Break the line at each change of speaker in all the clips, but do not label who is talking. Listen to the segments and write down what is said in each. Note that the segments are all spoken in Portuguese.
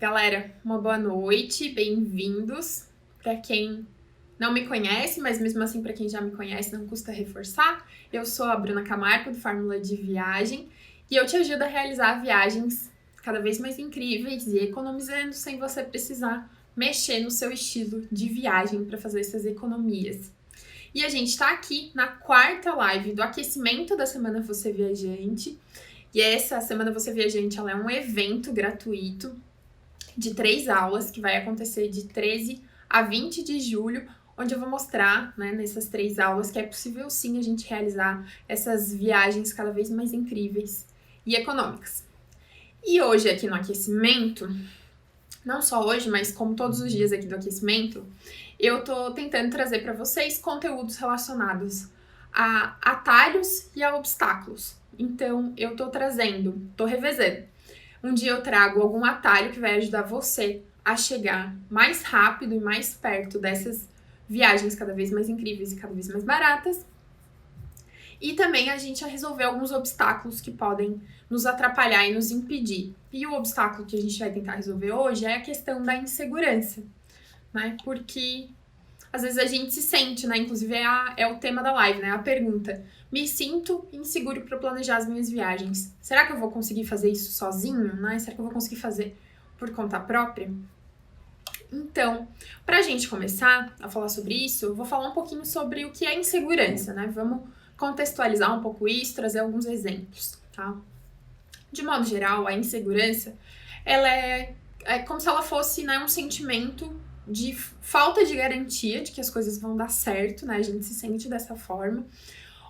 Galera, uma boa noite, bem-vindos. Para quem não me conhece, mas mesmo assim para quem já me conhece, não custa reforçar. Eu sou a Bruna Camargo, do Fórmula de Viagem, e eu te ajudo a realizar viagens cada vez mais incríveis e economizando sem você precisar mexer no seu estilo de viagem para fazer essas economias. E a gente está aqui na quarta live do aquecimento da Semana Você Viajante. E essa Semana Você Viajante ela é um evento gratuito de 3 aulas que vai acontecer de 13 a 20 de julho, onde eu vou mostrar, nessas 3 aulas, que é possível sim a gente realizar essas viagens cada vez mais incríveis e econômicas. E hoje aqui no aquecimento, não só hoje, mas como todos os dias aqui do aquecimento, eu tô tentando trazer para vocês conteúdos relacionados a atalhos e a obstáculos. Então, eu tô revezando. Um dia eu trago algum atalho que vai ajudar você a chegar mais rápido e mais perto dessas viagens cada vez mais incríveis e cada vez mais baratas. E também a gente a resolver alguns obstáculos que podem nos atrapalhar e nos impedir. E o obstáculo que a gente vai tentar resolver hoje é a questão da insegurança, né? Porque às vezes a gente se sente, né? Inclusive é o tema da live, né? A pergunta: me sinto inseguro para planejar as minhas viagens. Será que eu vou conseguir fazer isso sozinho, né? Será que eu vou conseguir fazer por conta própria? Então, pra gente começar a falar sobre isso, eu vou falar um pouquinho sobre o que é insegurança, né? Vamos contextualizar um pouco isso, trazer alguns exemplos, tá? De modo geral, a insegurança, ela é como se ela fosse, né, um sentimento de falta de garantia de que as coisas vão dar certo, né? A gente se sente dessa forma.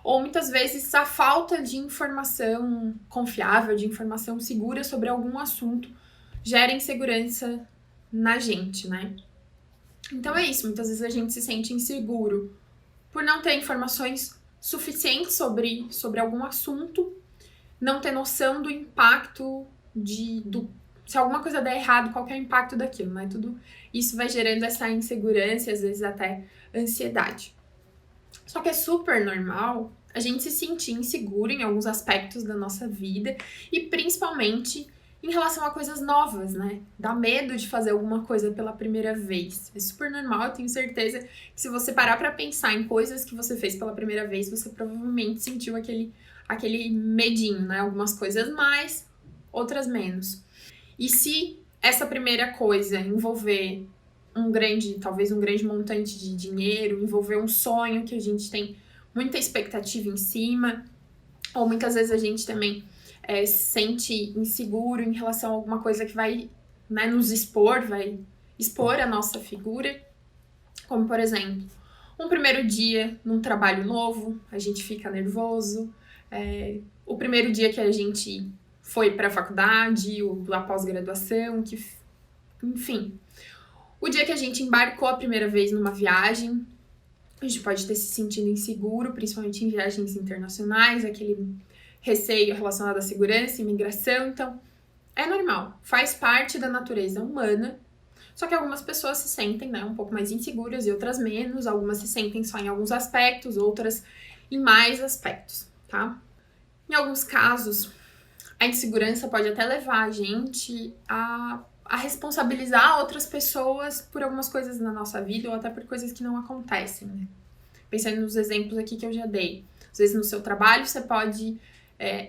Ou muitas vezes a falta de informação confiável, de informação segura sobre algum assunto gera insegurança na gente, né? Então é isso, muitas vezes a gente se sente inseguro por não ter informações suficientes sobre algum assunto, não ter noção do impacto se alguma coisa der errado, qual que é o impacto daquilo, né? Tudo isso vai gerando essa insegurança e às vezes até ansiedade. Só que é super normal a gente se sentir inseguro em alguns aspectos da nossa vida e principalmente em relação a coisas novas, né? Dá medo de fazer alguma coisa pela primeira vez. É super normal, eu tenho certeza que se você parar pra pensar em coisas que você fez pela primeira vez, você provavelmente sentiu aquele medinho, né? Algumas coisas mais, outras menos. E se essa primeira coisa envolver talvez um grande montante de dinheiro, envolver um sonho que a gente tem muita expectativa em cima, ou muitas vezes a gente também se sente inseguro em relação a alguma coisa que vai, né, nos expor, vai expor a nossa figura, como por exemplo, um primeiro dia num trabalho novo, a gente fica nervoso, o primeiro dia que a gente foi para a faculdade, ou a pós-graduação, enfim. O dia que a gente embarcou a primeira vez numa viagem, a gente pode ter se sentido inseguro, principalmente em viagens internacionais, aquele receio relacionado à segurança, imigração. Então, é normal, faz parte da natureza humana. Só que algumas pessoas se sentem, né, um pouco mais inseguras e outras menos. Algumas se sentem só em alguns aspectos, outras em mais aspectos, tá? Em alguns casos, a insegurança pode até levar a gente a responsabilizar outras pessoas por algumas coisas na nossa vida ou até por coisas que não acontecem, né? Pensando nos exemplos aqui que eu já dei. Às vezes no seu trabalho você pode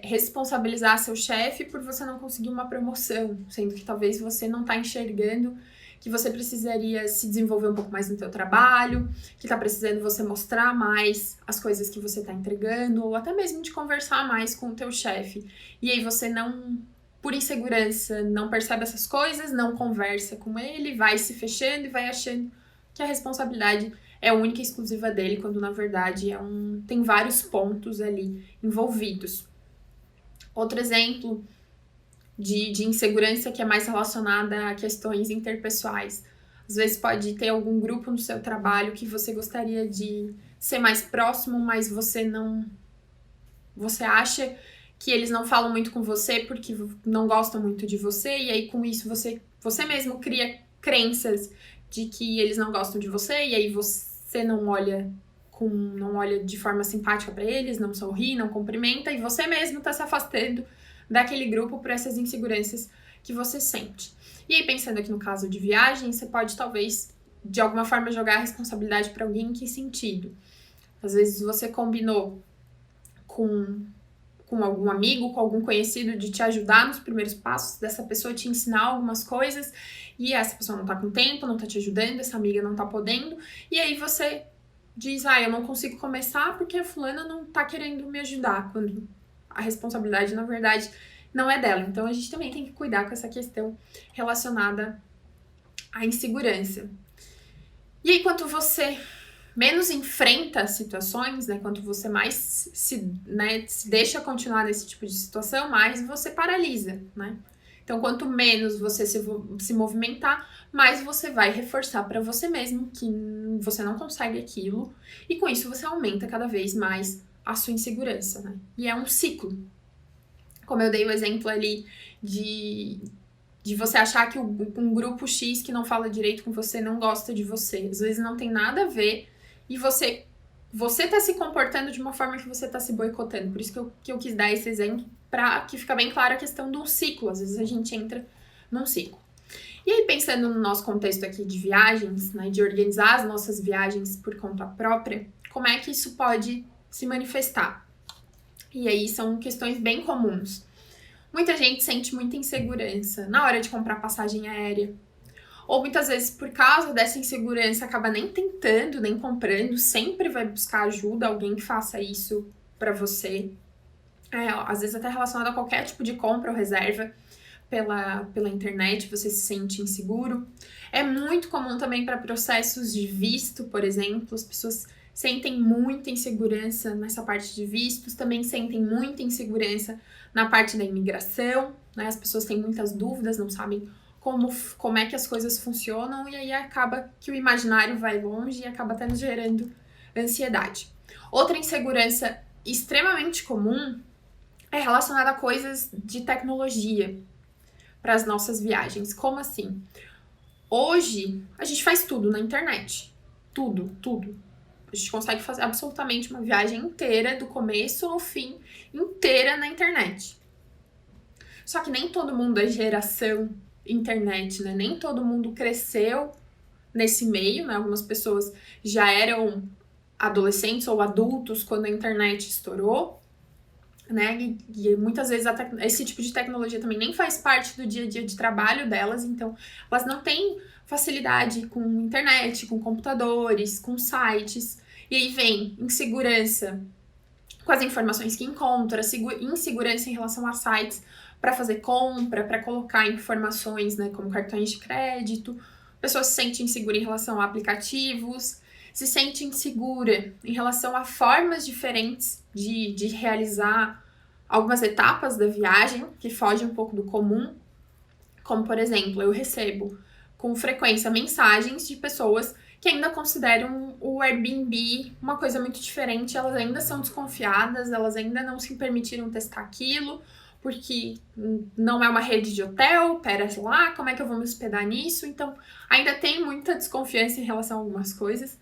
responsabilizar seu chefe por você não conseguir uma promoção, sendo que talvez você não está enxergando que você precisaria se desenvolver um pouco mais no seu trabalho, que está precisando você mostrar mais as coisas que você está entregando, ou até mesmo de conversar mais com o teu chefe. E aí você não, por insegurança, não percebe essas coisas, não conversa com ele, vai se fechando e vai achando que a responsabilidade é única e exclusiva dele, quando na verdade tem vários pontos ali envolvidos. Outro exemplo de insegurança que é mais relacionada a questões interpessoais. Às vezes pode ter algum grupo no seu trabalho que você gostaria de ser mais próximo, mas você acha que eles não falam muito com você porque não gostam muito de você, e aí com isso você mesmo cria crenças de que eles não gostam de você, e aí você não olha de forma simpática para eles, não sorri, não cumprimenta, e você mesmo tá se afastando daquele grupo por essas inseguranças que você sente. E aí, pensando aqui no caso de viagem, você pode talvez, de alguma forma, jogar a responsabilidade para alguém. Em que sentido? Às vezes você combinou com algum amigo, com algum conhecido de te ajudar nos primeiros passos, dessa pessoa te ensinar algumas coisas, e essa pessoa não tá com tempo, não tá te ajudando, essa amiga não tá podendo, e aí você diz, eu não consigo começar porque a fulana não tá querendo me ajudar, quando a responsabilidade, na verdade, não é dela. Então a gente também tem que cuidar com essa questão relacionada à insegurança. E aí, quanto você menos enfrenta situações, né, quanto você mais se deixa continuar nesse tipo de situação, mais você paralisa, né? Então, quanto menos você se movimentar, mais você vai reforçar para você mesmo que você não consegue aquilo, e com isso você aumenta cada vez mais a sua insegurança, né? E é um ciclo. Como eu dei o exemplo ali de você achar que um grupo X que não fala direito com você não gosta de você. Às vezes não tem nada a ver e você tá se comportando de uma forma que você tá se boicotando. Por isso que eu quis dar esse exemplo, pra que fica bem clara a questão do ciclo. Às vezes a gente entra num ciclo. E aí, pensando no nosso contexto aqui de viagens, né, de organizar as nossas viagens por conta própria, como é que isso pode se manifestar? E aí são questões bem comuns. Muita gente sente muita insegurança na hora de comprar passagem aérea. Ou muitas vezes, por causa dessa insegurança, acaba nem tentando, nem comprando, sempre vai buscar ajuda, alguém que faça isso pra você. Às vezes até relacionado a qualquer tipo de compra ou reserva pela internet, você se sente inseguro. É muito comum também para processos de visto, por exemplo, as pessoas sentem muita insegurança nessa parte de vistos, também sentem muita insegurança na parte da imigração, né? As pessoas têm muitas dúvidas, não sabem como é que as coisas funcionam, e aí acaba que o imaginário vai longe e acaba até nos gerando ansiedade. Outra insegurança extremamente comum é relacionada a coisas de tecnologia para as nossas viagens. Como assim? Hoje, a gente faz tudo na internet. Tudo. A gente consegue fazer absolutamente uma viagem inteira, do começo ao fim, inteira na internet. Só que nem todo mundo é geração internet, né? Nem todo mundo cresceu nesse meio, né? Algumas pessoas já eram adolescentes ou adultos quando a internet estourou, né? E muitas vezes esse tipo de tecnologia também nem faz parte do dia a dia de trabalho delas, então elas não têm facilidade com internet, com computadores, com sites. E aí vem insegurança com as informações que encontra, insegurança em relação a sites para fazer compra, para colocar informações, né, como cartões de crédito. A pessoa se sente insegura em relação a aplicativos, se sente insegura em relação a formas diferentes de realizar algumas etapas da viagem, que fogem um pouco do comum. Como, por exemplo, eu recebo com frequência mensagens de pessoas que ainda consideram o Airbnb uma coisa muito diferente, elas ainda são desconfiadas, elas ainda não se permitiram testar aquilo, porque não é uma rede de hotel, pera lá, como é que eu vou me hospedar nisso? Então, ainda tem muita desconfiança em relação a algumas coisas.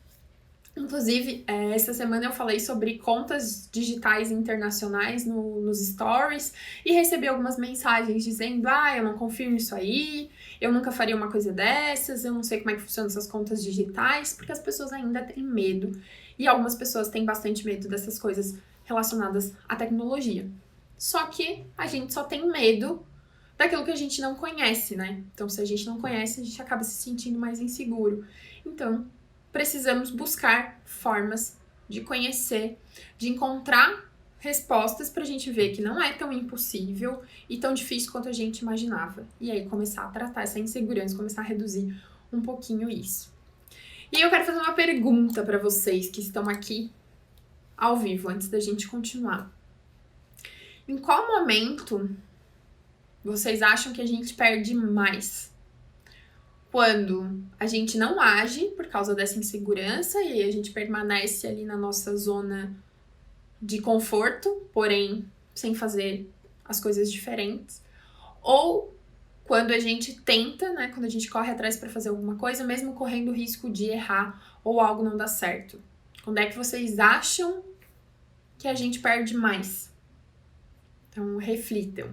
Inclusive, essa semana eu falei sobre contas digitais internacionais nos stories e recebi algumas mensagens dizendo: eu não confio nisso aí, eu nunca faria uma coisa dessas, eu não sei como é que funcionam essas contas digitais, porque as pessoas ainda têm medo. E algumas pessoas têm bastante medo dessas coisas relacionadas à tecnologia. Só que a gente só tem medo daquilo que a gente não conhece, né? Então, se a gente não conhece, a gente acaba se sentindo mais inseguro. Então, precisamos buscar formas de conhecer, de encontrar respostas pra gente ver que não é tão impossível e tão difícil quanto a gente imaginava. E aí começar a tratar essa insegurança, começar a reduzir um pouquinho isso. E eu quero fazer uma pergunta pra vocês que estão aqui ao vivo, antes da gente continuar. Em qual momento vocês acham que a gente perde mais? Quando a gente não age por causa dessa insegurança e aí a gente permanece ali na nossa zona de conforto, porém sem fazer as coisas diferentes. Ou quando a gente tenta, né, quando a gente corre atrás para fazer alguma coisa, mesmo correndo o risco de errar ou algo não dar certo. Quando é que vocês acham que a gente perde mais? Então, reflitam.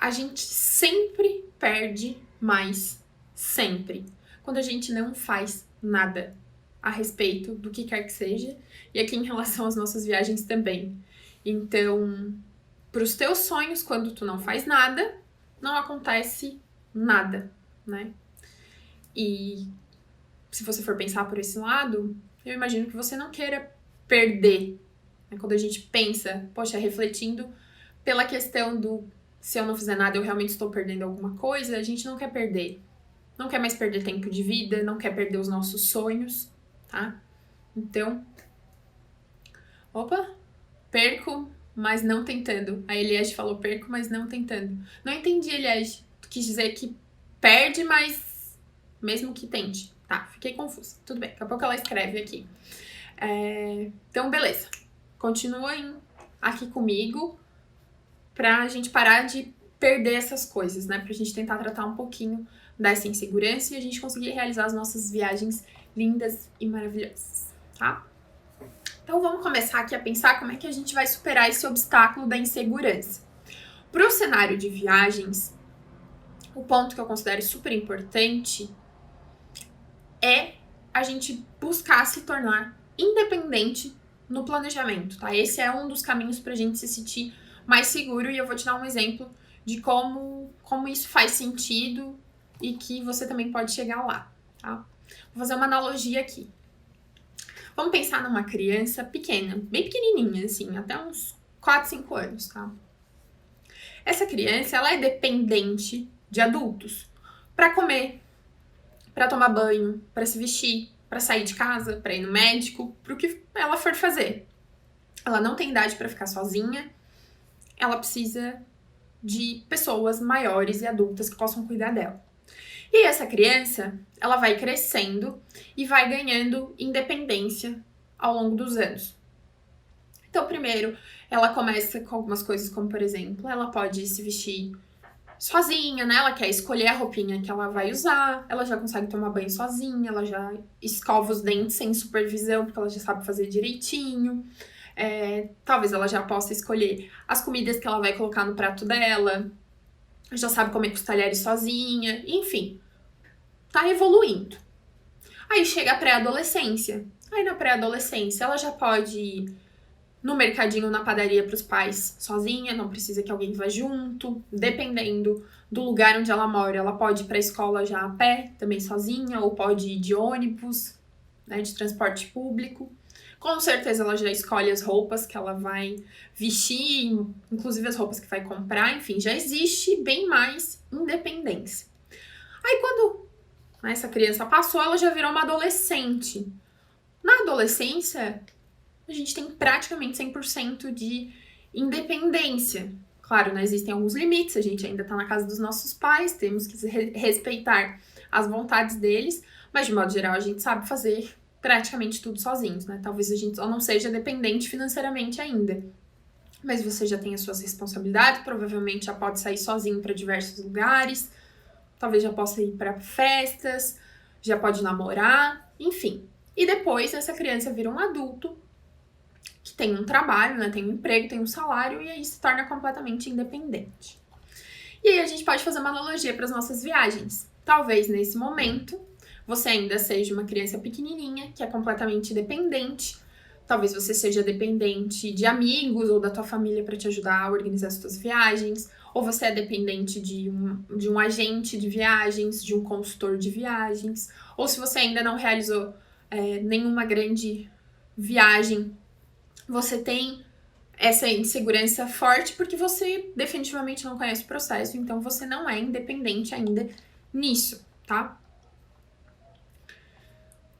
a gente sempre perde mais, sempre, quando a gente não faz nada a respeito do que quer que seja, e aqui em relação às nossas viagens também. Então, para os teus sonhos, quando tu não faz nada, não acontece nada, né? E se você for pensar por esse lado, eu imagino que você não queira perder. Né? Quando a gente pensa, poxa, refletindo pela questão do se eu não fizer nada, eu realmente estou perdendo alguma coisa, a gente não quer perder. Não quer mais perder tempo de vida, não quer perder os nossos sonhos, tá? Então, perco, mas não tentando. A Eliege falou perco, mas não tentando. Não entendi, Eliege. Tu quis dizer que perde, mas mesmo que tente. Tá, fiquei confusa. Tudo bem, daqui a pouco ela escreve aqui. Então, beleza. Continuem aqui comigo pra gente parar de perder essas coisas, né? Pra gente tentar tratar um pouquinho dessa insegurança e a gente conseguir realizar as nossas viagens lindas e maravilhosas, tá? Então vamos começar aqui a pensar como é que a gente vai superar esse obstáculo da insegurança. Para o cenário de viagens, o ponto que eu considero super importante é a gente buscar se tornar independente no planejamento, tá? Esse é um dos caminhos para a gente se sentir mais seguro e eu vou te dar um exemplo de como isso faz sentido e que você também pode chegar lá, tá? Vou fazer uma analogia aqui. Vamos pensar numa criança pequena, bem pequenininha, assim, até uns 4, 5 anos, tá? Essa criança, ela é dependente de adultos para comer, para tomar banho, para se vestir, para sair de casa, para ir no médico, pro que ela for fazer. Ela não tem idade para ficar sozinha, ela precisa de pessoas maiores e adultas que possam cuidar dela. E essa criança, ela vai crescendo e vai ganhando independência ao longo dos anos. Então, primeiro, ela começa com algumas coisas como, por exemplo, ela pode se vestir sozinha, né? Ela quer escolher a roupinha que ela vai usar, ela já consegue tomar banho sozinha, ela já escova os dentes sem supervisão, porque ela já sabe fazer direitinho. Talvez ela já possa escolher as comidas que ela vai colocar no prato dela, já sabe comer com os talheres sozinha, enfim, tá evoluindo. Aí chega a pré-adolescência. Aí na pré-adolescência ela já pode ir no mercadinho, na padaria pros pais sozinha, não precisa que alguém vá junto. Dependendo do lugar onde ela mora, ela pode ir pra escola já a pé, também sozinha, ou pode ir de ônibus, né, de transporte público. Com certeza ela já escolhe as roupas que ela vai vestir, inclusive as roupas que vai comprar, enfim, já existe bem mais independência. Aí quando essa criança passou, ela já virou uma adolescente. Na adolescência, a gente tem praticamente 100% de independência. Claro, né, existem alguns limites, a gente ainda tá na casa dos nossos pais, temos que respeitar as vontades deles, mas de modo geral a gente sabe fazer praticamente tudo sozinhos, né? Talvez a gente só não seja dependente financeiramente ainda. Mas você já tem as suas responsabilidades, provavelmente já pode sair sozinho para diversos lugares, talvez já possa ir para festas, já pode namorar, enfim. E depois essa criança vira um adulto que tem um trabalho, né? Tem um emprego, tem um salário e aí se torna completamente independente. E aí a gente pode fazer uma analogia para as nossas viagens. Talvez nesse momento você ainda seja uma criança pequenininha, que é completamente dependente. Talvez você seja dependente de amigos ou da tua família para te ajudar a organizar as tuas viagens. Ou você é dependente de um agente de viagens, de um consultor de viagens. Ou se você ainda não realizou nenhuma grande viagem, você tem essa insegurança forte porque você definitivamente não conhece o processo. Então você não é independente ainda nisso, tá?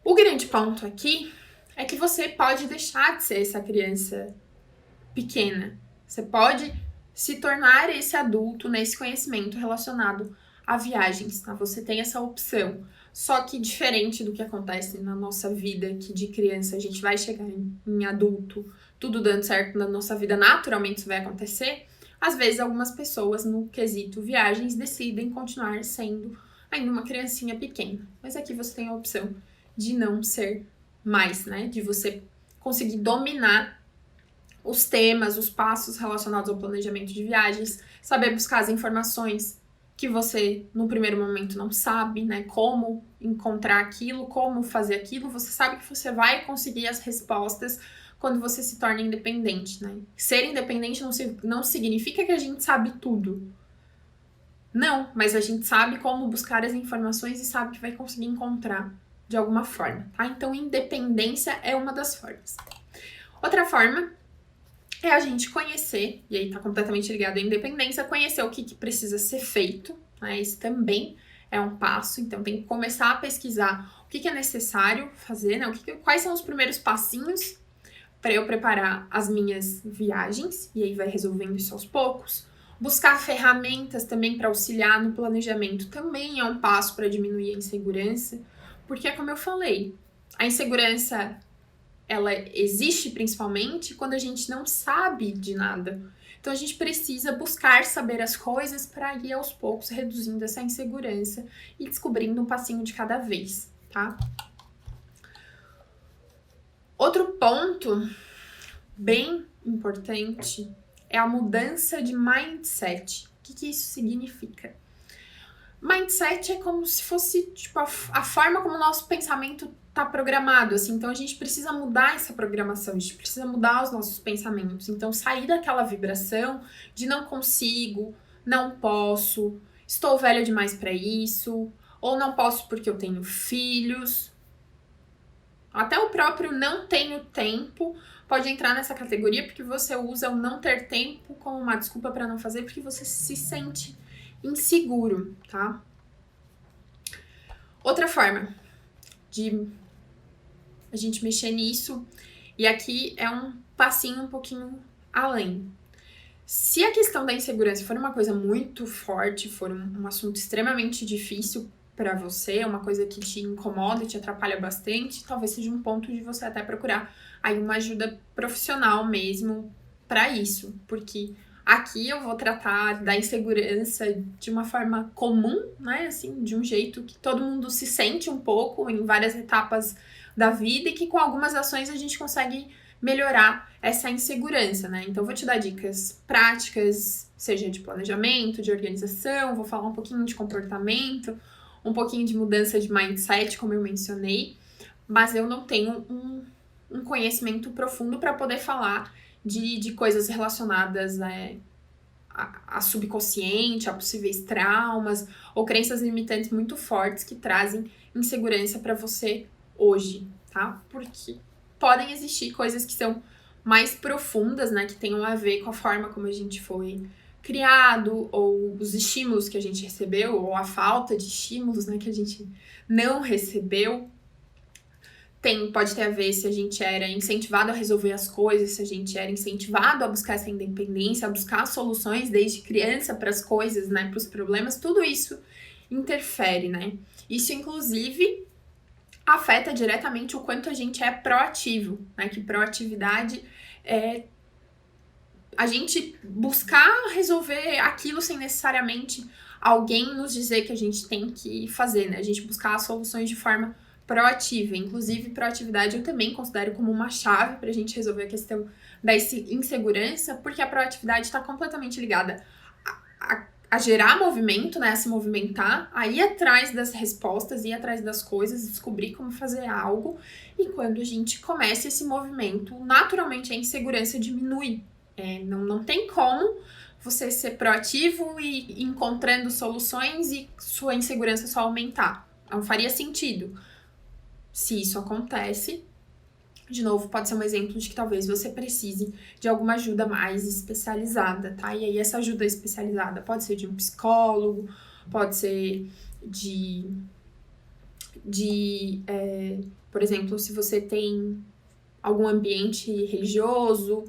O grande ponto aqui é que você pode deixar de ser essa criança pequena. Você pode se tornar esse adulto nesse conhecimento relacionado a viagens, tá? Você tem essa opção. Só que diferente do que acontece na nossa vida, que de criança a gente vai chegar em adulto, tudo dando certo na nossa vida, naturalmente isso vai acontecer. Às vezes algumas pessoas no quesito viagens decidem continuar sendo ainda uma criancinha pequena. Mas aqui você tem a opção de não ser mais, né? De você conseguir dominar os temas, os passos relacionados ao planejamento de viagens, saber buscar as informações que você, no primeiro momento, não sabe, né? Como encontrar aquilo, como fazer aquilo. Você sabe que você vai conseguir as respostas quando você se torna independente, né? Ser independente não significa que a gente sabe tudo. Não, mas a gente sabe como buscar as informações e sabe que vai conseguir encontrar de alguma forma, tá? Então, independência é uma das formas. Outra forma é a gente conhecer, e aí tá completamente ligado à independência, conhecer o que precisa ser feito, né? Isso também é um passo, então tem que começar a pesquisar o que é necessário fazer, né? Quais são os primeiros passinhos para eu preparar as minhas viagens, e aí vai resolvendo isso aos poucos. Buscar ferramentas também para auxiliar no planejamento também é um passo para diminuir a insegurança, porque, como eu falei, a insegurança ela existe principalmente quando a gente não sabe de nada. Então a gente precisa buscar saber as coisas para ir aos poucos reduzindo essa insegurança e descobrindo um passinho de cada vez, tá? Outro ponto bem importante é a mudança de mindset. O que isso significa? Mindset é como se fosse tipo, a forma como o nosso pensamento tá programado, assim. Então a gente precisa mudar essa programação, a gente precisa mudar os nossos pensamentos. Então sair daquela vibração de não consigo, não posso, estou velha demais para isso, ou não posso porque eu tenho filhos. Até o próprio não tenho tempo pode entrar nessa categoria porque você usa o não ter tempo como uma desculpa para não fazer porque você se sente inseguro, tá? Outra forma de a gente mexer nisso, e aqui é um passinho um pouquinho além. Se a questão da insegurança for uma coisa muito forte, for um assunto extremamente difícil para você, uma coisa que te incomoda e te atrapalha bastante, talvez seja um ponto de você até procurar aí uma ajuda profissional mesmo para isso, porque aqui eu vou tratar da insegurança de uma forma comum, né, assim, de um jeito que todo mundo se sente um pouco em várias etapas da vida e que com algumas ações a gente consegue melhorar essa insegurança, né? Então, vou te dar dicas práticas, seja de planejamento, de organização, vou falar um pouquinho de comportamento, um pouquinho de mudança de mindset, como eu mencionei, mas eu não tenho um conhecimento profundo para poder falar de coisas relacionadas a subconsciente, a possíveis traumas ou crenças limitantes muito fortes que trazem insegurança para você hoje, tá? Porque podem existir coisas que são mais profundas, né? Que tenham a ver com a forma como a gente foi criado, ou os estímulos que a gente recebeu, ou a falta de estímulos, né? Que a gente não recebeu. Pode ter a ver se a gente era incentivado a resolver as coisas, se a gente era incentivado a buscar essa independência, a buscar soluções desde criança para as coisas, né? Para os problemas, tudo isso interfere, né? Isso, inclusive, afeta diretamente o quanto a gente é proativo, né? Que proatividade é a gente buscar resolver aquilo sem necessariamente alguém nos dizer que a gente tem que fazer, né? A gente buscar soluções de forma proativa. Inclusive, proatividade eu também considero como uma chave para a gente resolver a questão da insegurança, porque a proatividade está completamente ligada a gerar movimento, né, a se movimentar, a ir atrás das respostas, ir atrás das coisas, descobrir como fazer algo, e quando a gente começa esse movimento, naturalmente a insegurança diminui. Não tem como você ser proativo e ir encontrando soluções e sua insegurança só aumentar. Não faria sentido. Se isso acontece, de novo, pode ser um exemplo de que talvez você precise de alguma ajuda mais especializada, tá? E aí essa ajuda especializada pode ser de um psicólogo, pode ser por exemplo, se você tem algum ambiente religioso,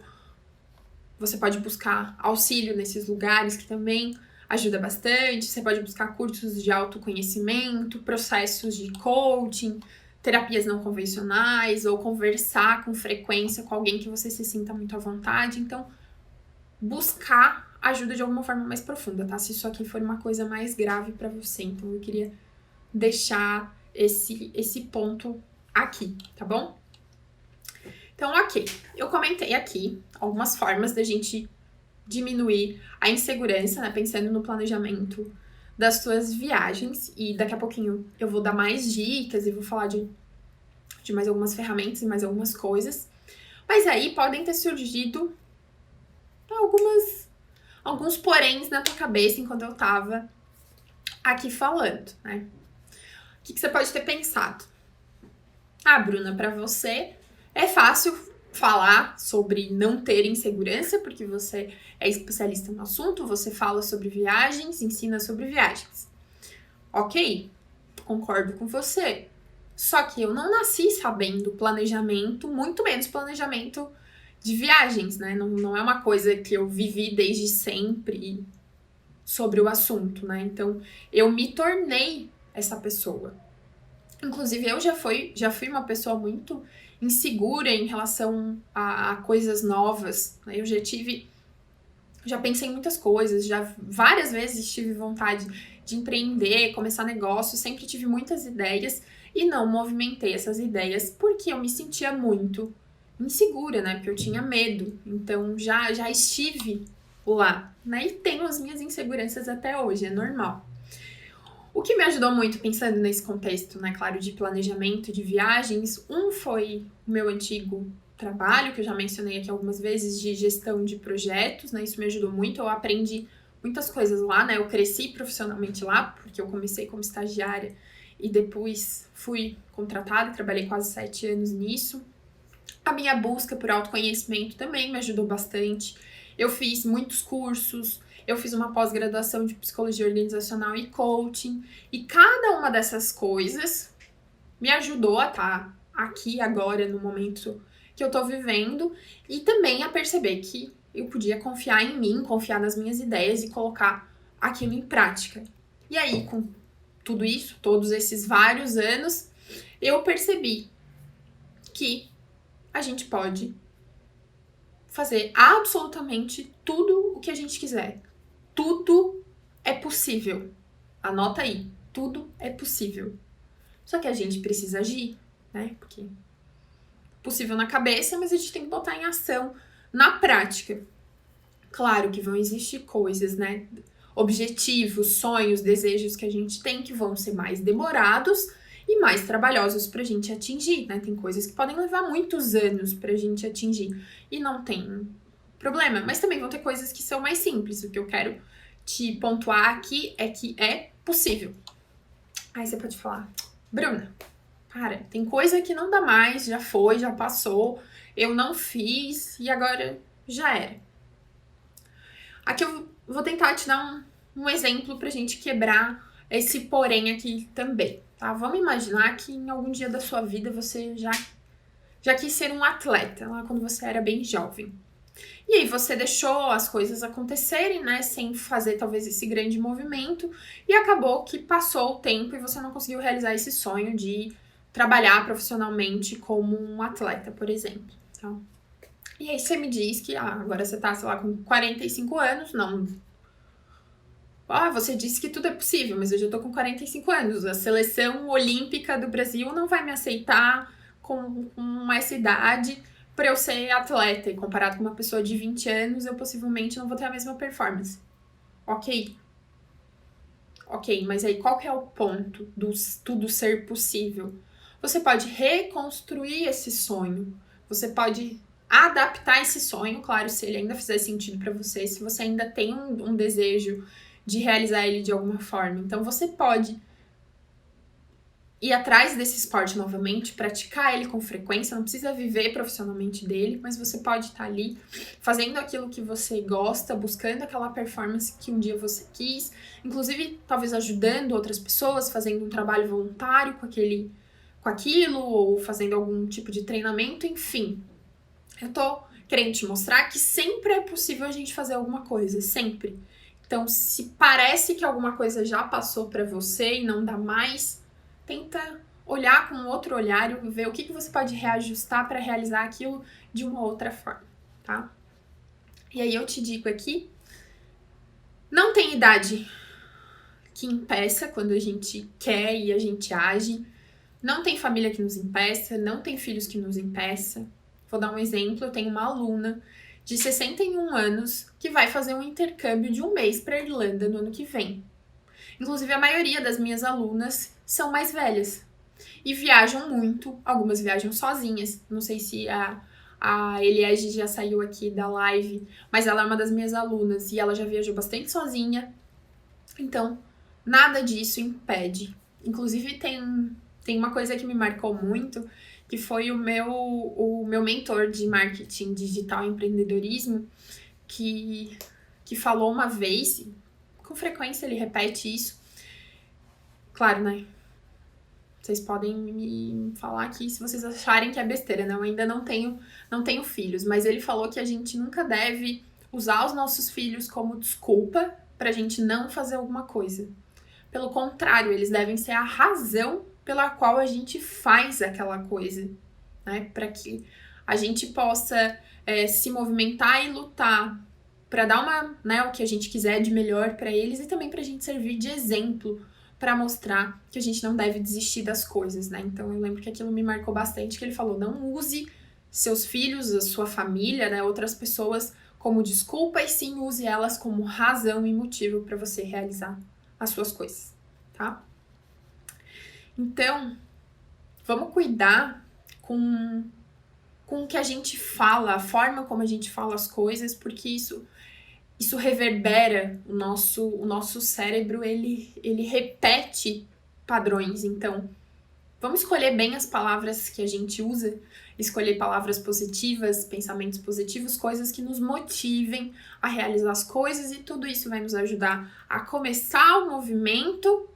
você pode buscar auxílio nesses lugares que também ajuda bastante. Você pode buscar cursos de autoconhecimento, processos de coaching, terapias não convencionais, ou conversar com frequência com alguém que você se sinta muito à vontade. Então, buscar ajuda de alguma forma mais profunda, tá? Se isso aqui for uma coisa mais grave para você. Então, eu queria deixar esse ponto aqui, tá bom? Então, ok, eu comentei aqui algumas formas da gente diminuir a insegurança, né? Pensando no planejamento das suas viagens. E daqui a pouquinho eu vou dar mais dicas e vou falar de mais algumas ferramentas e mais algumas coisas. Mas aí podem ter surgido alguns poréns na tua cabeça enquanto eu tava aqui falando, né? O que você pode ter pensado? Ah, Bruna, pra você é fácil falar sobre não ter insegurança, porque você é especialista no assunto, você fala sobre viagens, ensina sobre viagens. Ok, concordo com você. Só que eu não nasci sabendo planejamento, muito menos planejamento de viagens, né? Não é uma coisa que eu vivi desde sempre sobre o assunto, né? Então, eu me tornei essa pessoa. Inclusive, eu já fui uma pessoa muito insegura em relação a coisas novas, né? Já pensei em muitas coisas, já várias vezes tive vontade de empreender, começar negócio, sempre tive muitas ideias e não movimentei essas ideias porque eu me sentia muito insegura, né? Porque eu tinha medo. Então já estive lá, né? E tenho as minhas inseguranças até hoje, é normal. O que me ajudou muito pensando nesse contexto, né, claro, de planejamento de viagens, foi o meu antigo trabalho, que eu já mencionei aqui algumas vezes, de gestão de projetos, né, isso me ajudou muito, eu aprendi muitas coisas lá, né, eu cresci profissionalmente lá, porque eu comecei como estagiária e depois fui contratada, trabalhei quase 7 anos nisso. A minha busca por autoconhecimento também me ajudou bastante, eu fiz muitos cursos, eu fiz uma pós-graduação de psicologia organizacional e coaching, e cada uma dessas coisas me ajudou a estar aqui agora, no momento que eu tô vivendo, e também a perceber que eu podia confiar em mim, confiar nas minhas ideias e colocar aquilo em prática. E aí, com tudo isso, todos esses vários anos, eu percebi que a gente pode fazer absolutamente tudo o que a gente quiser. Tudo é possível. Anota aí, tudo é possível. Só que a gente precisa agir, né? Porque possível na cabeça, mas a gente tem que botar em ação na prática. Claro que vão existir coisas, né? Objetivos, sonhos, desejos que a gente tem que vão ser mais demorados e mais trabalhosos pra gente atingir, né? Tem coisas que podem levar muitos anos pra gente atingir e não tem problema, mas também vão ter coisas que são mais simples. O que eu quero te pontuar aqui é que é possível. Aí você pode falar, Bruna, cara, tem coisa que não dá mais, já foi, já passou, eu não fiz e agora já era. Aqui eu vou tentar te dar um exemplo pra gente quebrar esse porém aqui também, tá? Vamos imaginar que em algum dia da sua vida você já quis ser um atleta, lá quando você era bem jovem. E aí você deixou as coisas acontecerem, né, sem fazer talvez esse grande movimento, e acabou que passou o tempo e você não conseguiu realizar esse sonho de trabalhar profissionalmente como um atleta, por exemplo, tá? E aí você me diz que agora você tá, sei lá, com 45 anos, não. Você disse que tudo é possível, mas eu já tô com 45 anos. A seleção olímpica do Brasil não vai me aceitar com essa idade para eu ser atleta. E comparado com uma pessoa de 20 anos, eu possivelmente não vou ter a mesma performance. Ok, mas aí qual que é o ponto do tudo ser possível? Você pode reconstruir esse sonho. Você pode adaptar esse sonho, claro, se ele ainda fizer sentido para você, se você ainda tem um desejo de realizar ele de alguma forma. Então você pode ir atrás desse esporte novamente, praticar ele com frequência, não precisa viver profissionalmente dele, mas você pode estar ali fazendo aquilo que você gosta, buscando aquela performance que um dia você quis, inclusive talvez ajudando outras pessoas, fazendo um trabalho voluntário com aquilo, ou fazendo algum tipo de treinamento, enfim. Eu tô querendo te mostrar que sempre é possível a gente fazer alguma coisa, sempre. Então, se parece que alguma coisa já passou pra você e não dá mais, tenta olhar com outro olhar e ver o que você pode reajustar para realizar aquilo de uma outra forma, tá? E aí eu te digo aqui, não tem idade que impeça quando a gente quer e a gente age, não tem família que nos impeça, não tem filhos que nos impeça. Vou dar um exemplo, eu tenho uma aluna de 61 anos que vai fazer um intercâmbio de um mês para a Irlanda no ano que vem. Inclusive, a maioria das minhas alunas são mais velhas e viajam muito, algumas viajam sozinhas. Não sei se a Eliege já saiu aqui da live, mas ela é uma das minhas alunas e ela já viajou bastante sozinha. Então, nada disso impede. Inclusive, tem uma coisa que me marcou muito, que foi o meu mentor de marketing digital e empreendedorismo, que falou uma vez, com frequência ele repete isso. Claro, né? Vocês podem me falar aqui se vocês acharem que é besteira, né? Eu ainda não tenho filhos, mas ele falou que a gente nunca deve usar os nossos filhos como desculpa pra gente não fazer alguma coisa. Pelo contrário, eles devem ser a razão pela qual a gente faz aquela coisa, né? Para que a gente possa se movimentar e lutar para dar o que a gente quiser de melhor para eles e também pra gente servir de exemplo para mostrar que a gente não deve desistir das coisas, né? Então eu lembro que aquilo me marcou bastante, que ele falou: não use seus filhos, a sua família, né, outras pessoas como desculpa, e sim use elas como razão e motivo para você realizar as suas coisas, tá? Então, vamos cuidar com o que a gente fala, a forma como a gente fala as coisas, porque isso reverbera o nosso cérebro, ele repete padrões. Então, vamos escolher bem as palavras que a gente usa, escolher palavras positivas, pensamentos positivos, coisas que nos motivem a realizar as coisas, e tudo isso vai nos ajudar a começar o movimento,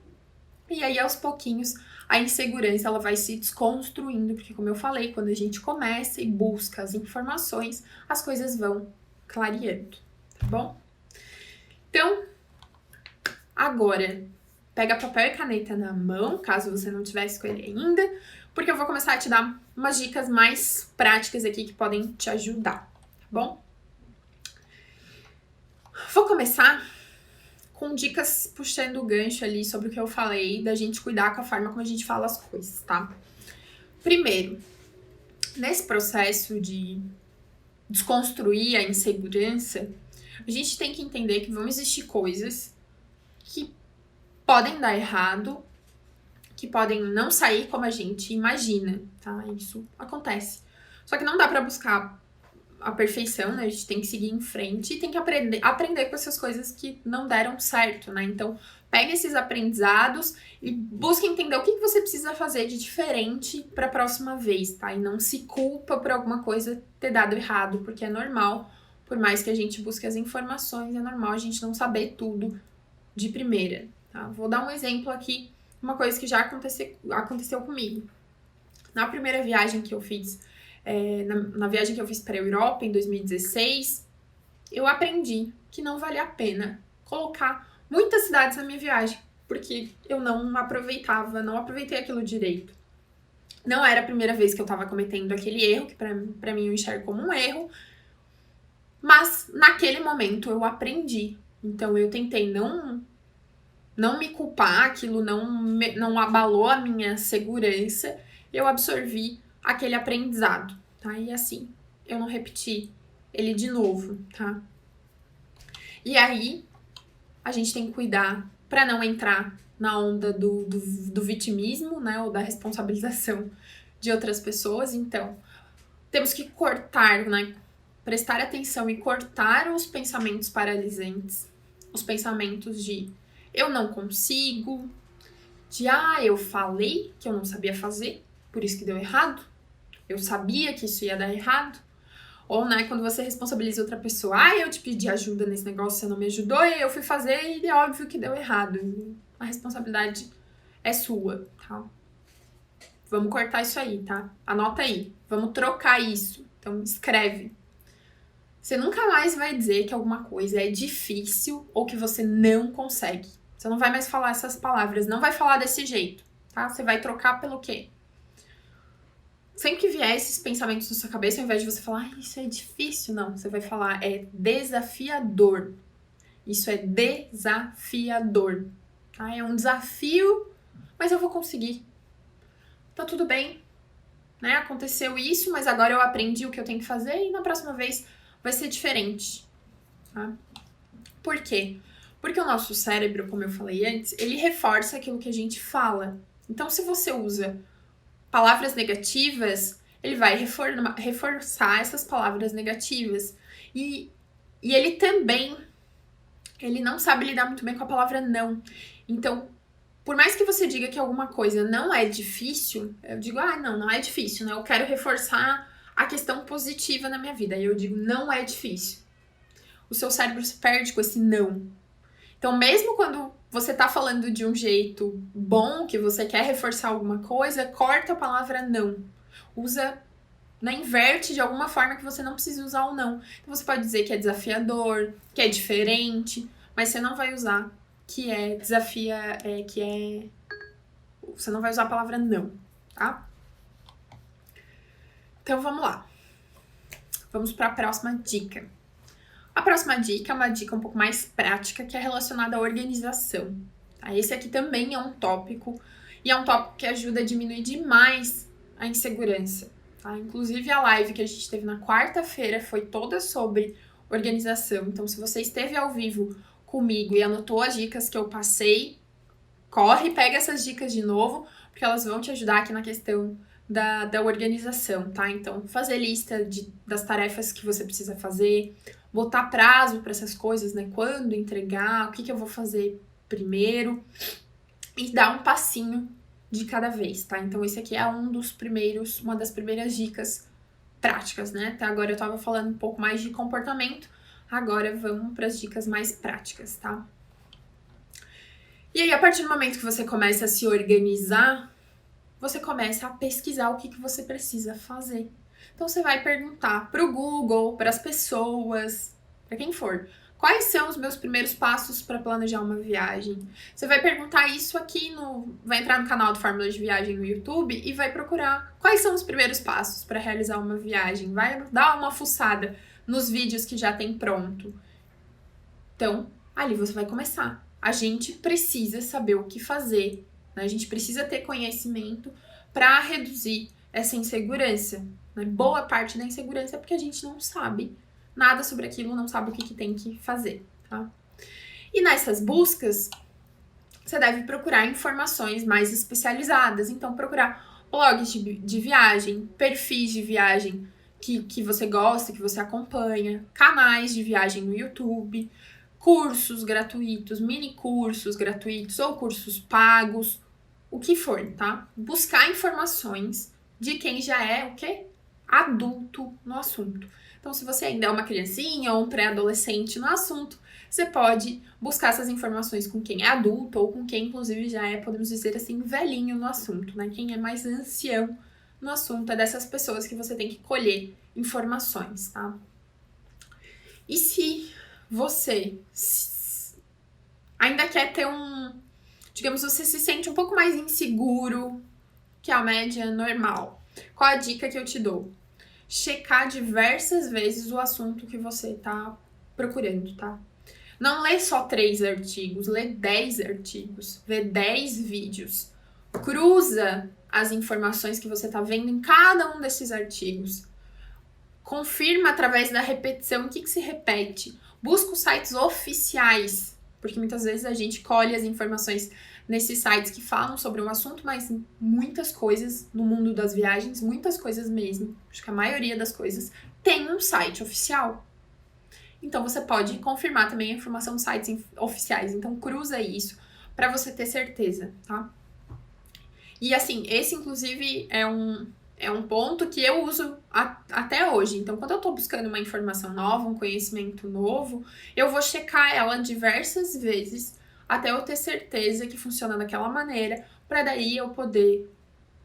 e aí aos pouquinhos a insegurança ela vai se desconstruindo, porque como eu falei, quando a gente começa e busca as informações, as coisas vão clareando, tá bom? Então, agora, pega papel e caneta na mão, caso você não tivesse com ele ainda, porque eu vou começar a te dar umas dicas mais práticas aqui que podem te ajudar, tá bom? Vou começar com dicas puxando o gancho ali sobre o que eu falei, da gente cuidar com a forma como a gente fala as coisas, tá? Primeiro, nesse processo de desconstruir a insegurança, a gente tem que entender que vão existir coisas que podem dar errado, que podem não sair como a gente imagina, tá? Isso acontece. Só que não dá pra buscar a perfeição, né? A gente tem que seguir em frente e tem que aprender com essas coisas que não deram certo, né? Então, pega esses aprendizados e busca entender o que você precisa fazer de diferente pra próxima vez, tá? E não se culpa por alguma coisa ter dado errado, porque é normal, por mais que a gente busque as informações, é normal a gente não saber tudo de primeira, tá? Vou dar um exemplo aqui, uma coisa que já aconteceu comigo. Na primeira viagem que eu fiz, na viagem que eu fiz para a Europa em 2016, eu aprendi que não valia a pena colocar muitas cidades na minha viagem, porque eu não aproveitei aquilo direito. Não era a primeira vez que eu estava cometendo aquele erro, que para mim eu enxergo como um erro, mas naquele momento eu aprendi. Então eu tentei não me culpar, aquilo não abalou a minha segurança, eu absorvi aquele aprendizado, tá? E assim, eu não repeti ele de novo, tá? E aí, a gente tem que cuidar para não entrar na onda do vitimismo, né? Ou da responsabilização de outras pessoas. Então, temos que cortar, né? Prestar atenção e cortar os pensamentos paralisantes, os pensamentos de eu não consigo, de eu falei que eu não sabia fazer, por isso que deu errado, eu sabia que isso ia dar errado. Ou, né, quando você responsabiliza outra pessoa, eu te pedi ajuda nesse negócio, você não me ajudou, e eu fui fazer e é óbvio que deu errado. A responsabilidade é sua, tá? Vamos cortar isso aí, tá? Anota aí, vamos trocar isso. Então, escreve. Você nunca mais vai dizer que alguma coisa é difícil ou que você não consegue. Você não vai mais falar essas palavras, não vai falar desse jeito, tá? Você vai trocar pelo quê? Sempre que vier esses pensamentos na sua cabeça, ao invés de você falar, isso é difícil, não. Você vai falar, é desafiador. Isso é desafiador, tá? É um desafio, mas eu vou conseguir. Tá tudo bem, né? Aconteceu isso, mas agora eu aprendi o que eu tenho que fazer e na próxima vez vai ser diferente, tá? Por quê? Porque o nosso cérebro, como eu falei antes, ele reforça aquilo que a gente fala. Então, se você usa palavras negativas, ele vai reforçar essas palavras negativas. E ele também, ele não sabe lidar muito bem com a palavra não. Então, por mais que você diga que alguma coisa não é difícil, eu digo, não é difícil, né? Eu quero reforçar a questão positiva na minha vida. Aí eu digo, não é difícil. O seu cérebro se perde com esse não. Então, mesmo quando você tá falando de um jeito bom, que você quer reforçar alguma coisa, corta a palavra não. Usa, inverte de alguma forma que você não precise usar o não. Então, você pode dizer que é desafiador, que é diferente, mas você não vai usar que é você não vai usar a palavra não, tá? Então, vamos lá. Vamos para a próxima dica. A próxima dica é uma dica um pouco mais prática, que é relacionada à organização. Tá? Esse aqui também é um tópico, e é um tópico que ajuda a diminuir demais a insegurança. Tá? Inclusive, a live que a gente teve na quarta-feira foi toda sobre organização. Então, se você esteve ao vivo comigo e anotou as dicas que eu passei, corre, pega essas dicas de novo, porque elas vão te ajudar aqui na questão da organização, tá? Então, fazer lista das tarefas que você precisa fazer, botar prazo para essas coisas, né? Quando entregar, o que eu vou fazer primeiro e dar um passinho de cada vez, tá? Então, esse aqui é uma das primeiras dicas práticas, né? Até agora eu tava falando um pouco mais de comportamento, agora vamos para as dicas mais práticas, tá? E aí, a partir do momento que você começa a se organizar, você começa a pesquisar o que você precisa fazer. Então, você vai perguntar para o Google, para as pessoas, para quem for, quais são os meus primeiros passos para planejar uma viagem? Você vai perguntar isso aqui vai entrar no canal do Fórmula de Viagem no YouTube e vai procurar quais são os primeiros passos para realizar uma viagem. Vai dar uma fuçada nos vídeos que já tem pronto. Então, ali você vai começar. A gente precisa saber o que fazer, né? A gente precisa ter conhecimento para reduzir essa insegurança. Né? Boa parte da insegurança é porque a gente não sabe nada sobre aquilo, não sabe o que tem que fazer, tá? E nessas buscas, você deve procurar informações mais especializadas. Então, procurar blogs de viagem, perfis de viagem que você gosta, que você acompanha, canais de viagem no YouTube, cursos gratuitos, mini cursos gratuitos ou cursos pagos, o que for, tá? Buscar informações de quem já é o quê? Adulto no assunto. Então, se você ainda é uma criancinha ou um pré-adolescente no assunto, você pode buscar essas informações com quem é adulto ou com quem, inclusive, já é, podemos dizer assim, velhinho no assunto, né? Quem é mais ancião no assunto é dessas pessoas que você tem que colher informações, tá? E se você ainda quer ter digamos, você se sente um pouco mais inseguro que a média normal, qual a dica que eu te dou? Checar diversas vezes o assunto que você tá procurando, tá? Não lê só 3 artigos, lê 10 artigos, vê 10 vídeos. Cruza as informações que você tá vendo em cada um desses artigos. Confirma através da repetição o que se repete. Busca os sites oficiais, porque muitas vezes a gente colhe as informações nesses sites que falam sobre um assunto, mas muitas coisas no mundo das viagens, muitas coisas mesmo, acho que a maioria das coisas, tem um site oficial. Então, você pode confirmar também a informação dos sites oficiais. Então, cruza isso para você ter certeza, tá? E assim, esse inclusive é um ponto que eu uso até hoje. Então, quando eu tô buscando uma informação nova, um conhecimento novo, eu vou checar ela diversas vezes até eu ter certeza que funciona daquela maneira, para daí eu poder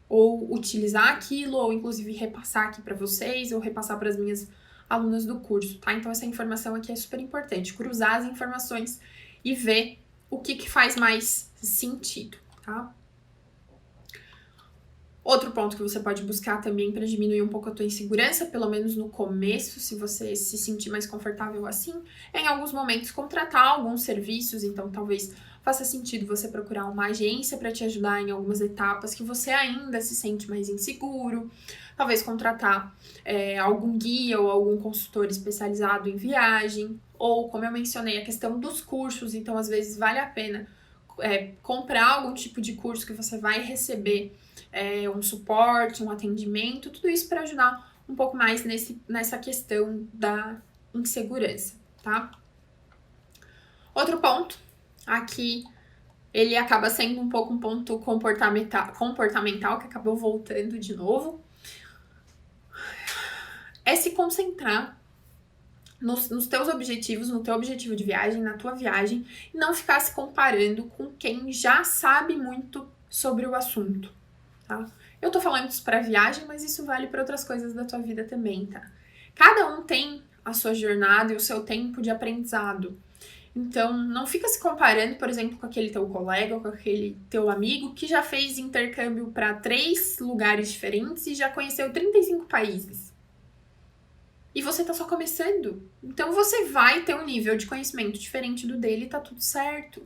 ou utilizar aquilo, ou inclusive repassar aqui para vocês, ou repassar para as minhas alunas do curso, tá? Então, essa informação aqui é super importante, cruzar as informações e ver o que faz mais sentido, tá? Outro ponto que você pode buscar também para diminuir um pouco a tua insegurança, pelo menos no começo, se você se sentir mais confortável assim, é em alguns momentos contratar alguns serviços, então talvez faça sentido você procurar uma agência para te ajudar em algumas etapas que você ainda se sente mais inseguro, talvez contratar algum guia ou algum consultor especializado em viagem, ou, como eu mencionei, a questão dos cursos. Então, às vezes, vale a pena comprar algum tipo de curso que você vai receber um suporte, um atendimento, tudo isso para ajudar um pouco mais nessa questão da insegurança, tá? Outro ponto, aqui ele acaba sendo um pouco um ponto comportamental que acabou voltando de novo, é se concentrar nos teus objetivos, no teu objetivo de viagem, na tua viagem, e não ficar se comparando com quem já sabe muito sobre o assunto, tá? Eu tô falando isso pra viagem, mas isso vale para outras coisas da tua vida também, tá? Cada um tem a sua jornada e o seu tempo de aprendizado. Então, não fica se comparando, por exemplo, com aquele teu colega ou com aquele teu amigo que já fez intercâmbio para 3 lugares diferentes e já conheceu 35 países. E você tá só começando. Então, você vai ter um nível de conhecimento diferente do dele e tá tudo certo.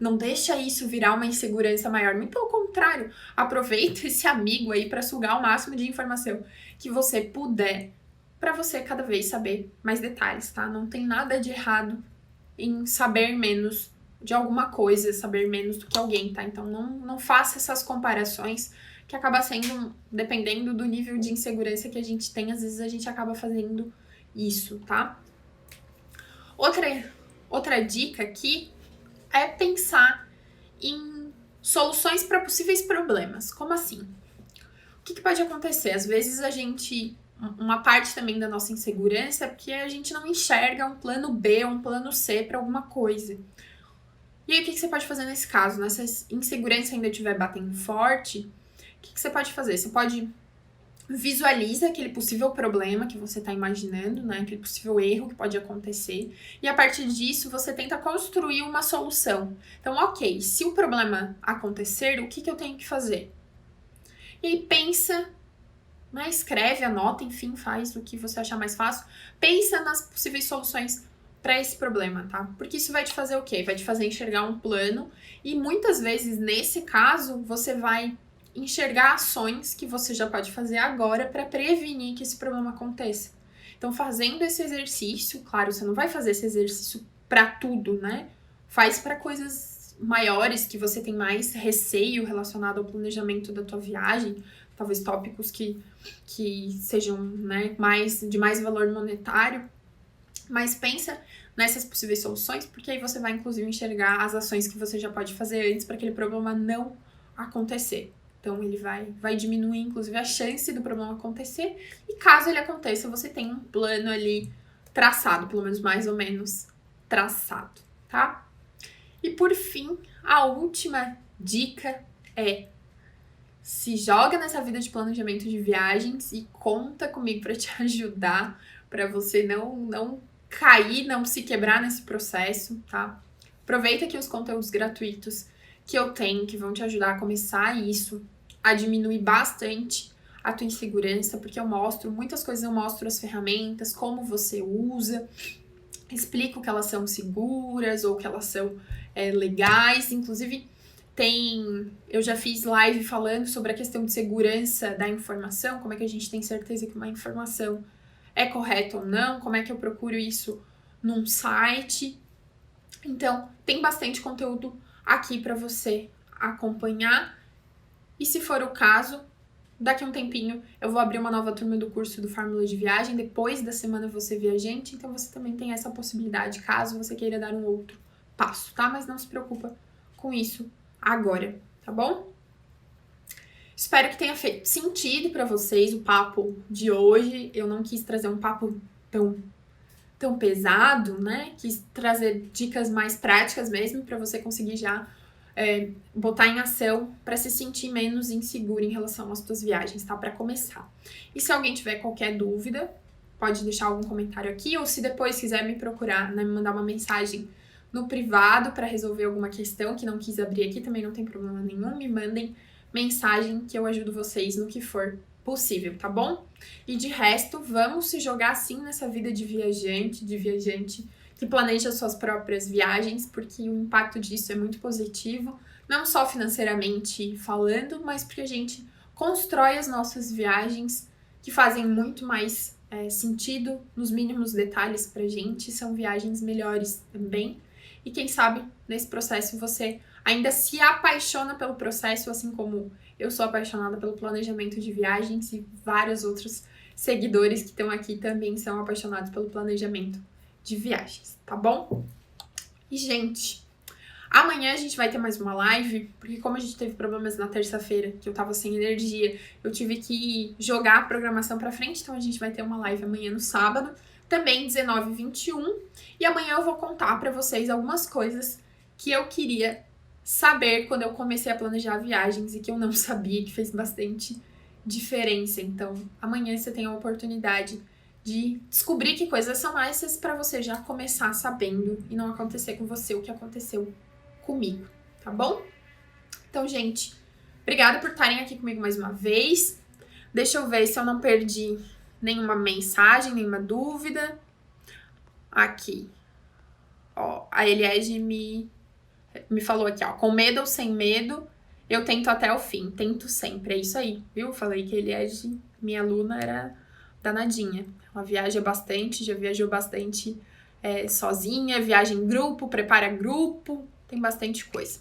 Não deixa isso virar uma insegurança maior. Muito pelo contrário, aproveita esse amigo aí para sugar o máximo de informação que você puder para você cada vez saber mais detalhes, tá? Não tem nada de errado em saber menos de alguma coisa, saber menos do que alguém, tá? Então não faça essas comparações que acaba sendo, dependendo do nível de insegurança que a gente tem, às vezes a gente acaba fazendo isso, tá? Outra dica aqui é pensar em soluções para possíveis problemas. Como assim? O que pode acontecer? Às vezes uma parte também da nossa insegurança é porque a gente não enxerga um plano B ou um plano C para alguma coisa. E aí, o que você pode fazer nesse caso? Nessa insegurança ainda estiver batendo forte, o que você pode fazer? Você pode visualizar aquele possível problema que você está imaginando, né? Aquele possível erro que pode acontecer. E a partir disso, você tenta construir uma solução. Então, ok, se o problema acontecer, o que eu tenho que fazer? E aí, pensa, né? Escreve, anota, enfim, faz o que você achar mais fácil. Pensa nas possíveis soluções para esse problema, tá? Porque isso vai te fazer o quê? Vai te fazer enxergar um plano e muitas vezes, nesse caso, você vai enxergar ações que você já pode fazer agora para prevenir que esse problema aconteça. Então, fazendo esse exercício, claro, você não vai fazer esse exercício para tudo, né? Faz para coisas maiores que você tem mais receio relacionado ao planejamento da tua viagem, talvez tópicos que sejam, né, de mais valor monetário. Mas pensa nessas possíveis soluções, porque aí você vai, inclusive, enxergar as ações que você já pode fazer antes para aquele problema não acontecer. Então, ele vai diminuir, inclusive, a chance do problema acontecer. E caso ele aconteça, você tem um plano ali traçado, pelo menos mais ou menos traçado, tá? E, por fim, a última dica é: se joga nessa vida de planejamento de viagens e conta comigo para te ajudar, para você não cair, não se quebrar nesse processo, tá? Aproveita aqui os conteúdos gratuitos que eu tenho, que vão te ajudar a começar isso, a diminuir bastante a tua insegurança, porque eu mostro muitas coisas, eu mostro as ferramentas, como você usa, explico que elas são seguras ou que elas são legais, inclusive eu já fiz live falando sobre a questão de segurança da informação, como é que a gente tem certeza que uma informação é correta ou não, como é que eu procuro isso num site. Então, tem bastante conteúdo aqui para você acompanhar. E se for o caso, daqui a um tempinho eu vou abrir uma nova turma do curso do Fórmula de Viagem, depois da semana Você Viajante, então você também tem essa possibilidade, caso você queira dar um outro passo, tá? Mas não se preocupa com isso agora, tá bom? Espero que tenha feito sentido para vocês o papo de hoje. Eu não quis trazer um papo tão pesado, né? Quis trazer dicas mais práticas mesmo para você conseguir já botar em ação para se sentir menos inseguro em relação às suas viagens, tá? Para começar. E se alguém tiver qualquer dúvida, pode deixar algum comentário aqui, ou se depois quiser me procurar, né, me mandar uma mensagem no privado para resolver alguma questão que não quis abrir aqui, também não tem problema nenhum, me mandem mensagem que eu ajudo vocês no que for possível, tá bom? E de resto, vamos se jogar assim nessa vida de viajante, que planeja suas próprias viagens, porque o impacto disso é muito positivo, não só financeiramente falando, mas porque a gente constrói as nossas viagens que fazem muito mais sentido nos mínimos detalhes pra gente, são viagens melhores também. E quem sabe, nesse processo, você ainda se apaixona pelo processo, assim como eu sou apaixonada pelo planejamento de viagens e vários outros seguidores que estão aqui também são apaixonados pelo planejamento de viagens, tá bom? E, gente, amanhã a gente vai ter mais uma live, porque como a gente teve problemas na terça-feira, que eu tava sem energia, eu tive que jogar a programação pra frente, então a gente vai ter uma live amanhã no sábado, também 19h21, e amanhã eu vou contar pra vocês algumas coisas que eu queria saber quando eu comecei a planejar viagens e que eu não sabia, que fez bastante diferença. Então, amanhã você tem a oportunidade de descobrir que coisas são essas pra você já começar sabendo e não acontecer com você o que aconteceu comigo, tá bom? Então, gente, obrigada por estarem aqui comigo mais uma vez. Deixa eu ver se eu não perdi nenhuma mensagem, nenhuma dúvida. Aqui. Ó, a Eliege me falou aqui, ó. Com medo ou sem medo, eu tento até o fim. Tento sempre. É isso aí, viu? Falei que a Eliege, minha aluna, era danadinha. Ela viaja bastante, já viajou bastante sozinha, viaja em grupo, prepara grupo. Tem bastante coisa.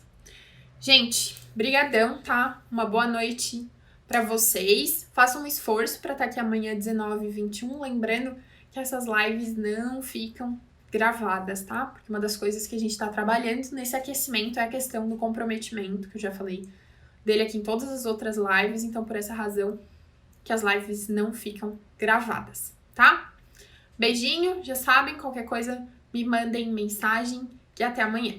Gente, brigadão, tá? Uma boa noite pra vocês. Façam um esforço pra estar aqui amanhã, 19h21. Lembrando que essas lives não ficam gravadas, tá? Porque uma das coisas que a gente tá trabalhando nesse aquecimento é a questão do comprometimento, que eu já falei dele aqui em todas as outras lives. Então, por essa razão que as lives não ficam gravadas, tá? Beijinho, já sabem, qualquer coisa me mandem mensagem e até amanhã.